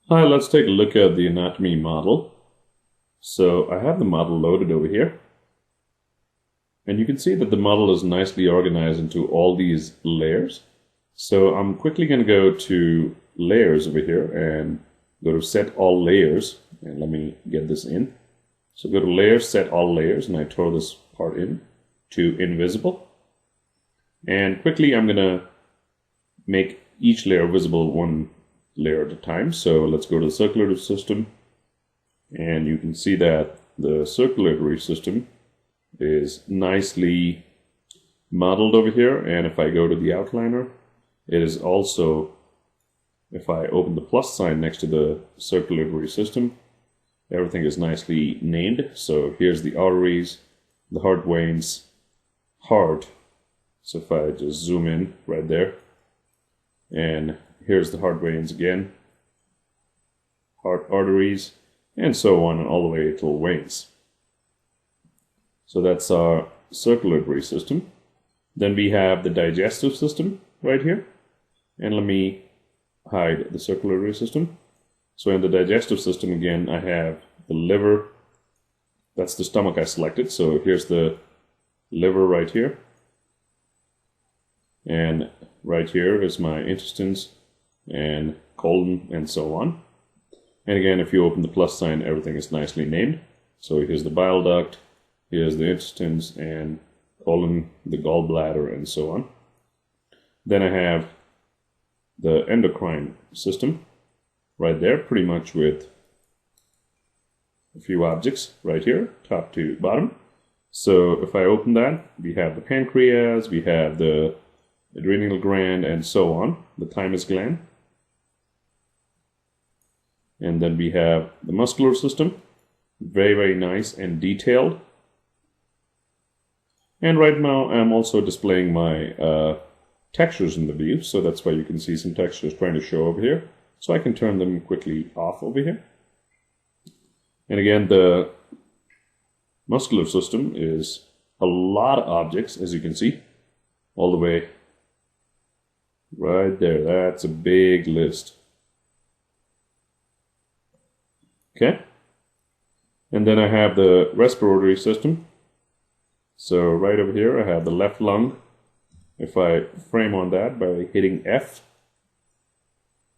Hi, let's take a look at the anatomy model. So I have the model loaded over here. And you can see that the model is nicely organized into all these layers. So I'm quickly going to go to layers over here and go to set all layers. And let me get this in. So go to layers, set all layers, and I throw this part in to invisible. And quickly I'm going to make each layer visible one layer at a time. So let's go to the circulatory system, and you can see that the circulatory system is nicely modeled over here. And if I go to the outliner, it is also, if I open the plus sign next to the circulatory system, everything is nicely named. So here's the arteries, the heart veins, heart. So if I just zoom in right there, and here's the heart veins again, heart arteries, and so on, and all the way to veins. So that's our circulatory system. Then we have the digestive system right here. And let me hide the circulatory system. So in the digestive system, again, I have the liver. That's the stomach I selected. So here's the liver right here. And right here is my intestines and colon and so on. And again, if you open the plus sign, everything is nicely named. So here's the bile duct, here's the intestines and colon, the gallbladder, and so on. Then I have the endocrine system right there, pretty much with a few objects right here, top to bottom. So if I open that, we have the pancreas, we have the adrenal gland, and so on, the thymus gland. And then we have the muscular system, very, very nice and detailed. And right now I'm also displaying my textures in the view, so that's why you can see some textures trying to show over here. So I can turn them quickly off over here. And again, the muscular system is a lot of objects, as you can see, all the way right there. That's a big list. Okay. And then I have the respiratory system. So right over here, I have the left lung. If I frame on that by hitting F,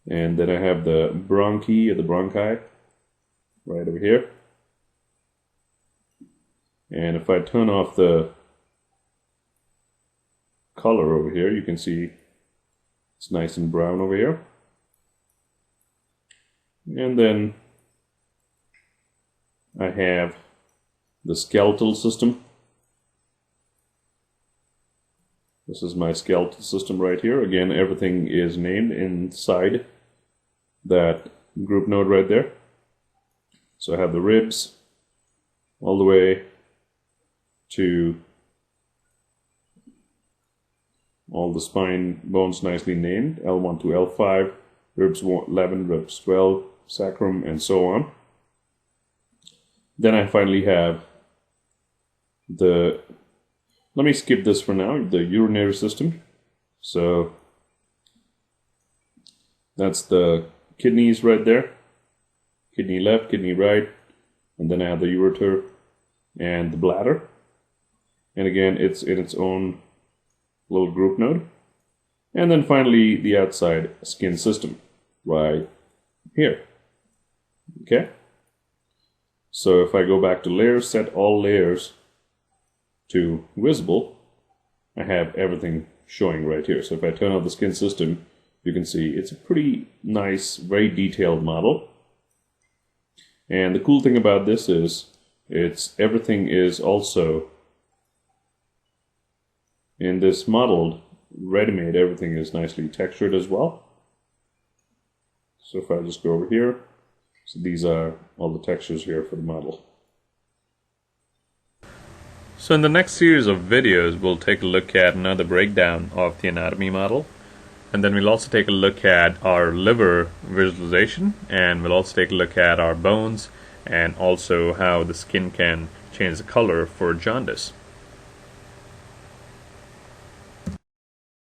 and then I have the bronchi or the bronchi right over here. And if I turn off the color over here, you can see it's nice and brown over here. And then I have the skeletal system. This is my skeletal system right here. Again, everything is named inside that group node right there. So I have the ribs all the way to all the spine bones nicely named, L1 to L5, ribs 11, ribs 12, sacrum, and so on. Then I finally have the, let me skip this for now, the urinary system. So that's the kidneys right there, kidney left, kidney right, and then I have the ureter and the bladder. And again, it's in its own little group node. And then finally, the outside skin system right here. Okay. So if I go back to layers, set all layers to visible, I have everything showing right here. So if I turn off the skin system, you can see it's a pretty nice, very detailed model. And the cool thing about this is everything is also in this modeled, ready-made, everything is nicely textured as well. So if I just go over here, so these are all the textures here for the model. So in the next series of videos, we'll take a look at another breakdown of the anatomy model. And then we'll also take a look at our liver visualization, and we'll also take a look at our bones, and also how the skin can change the color for jaundice.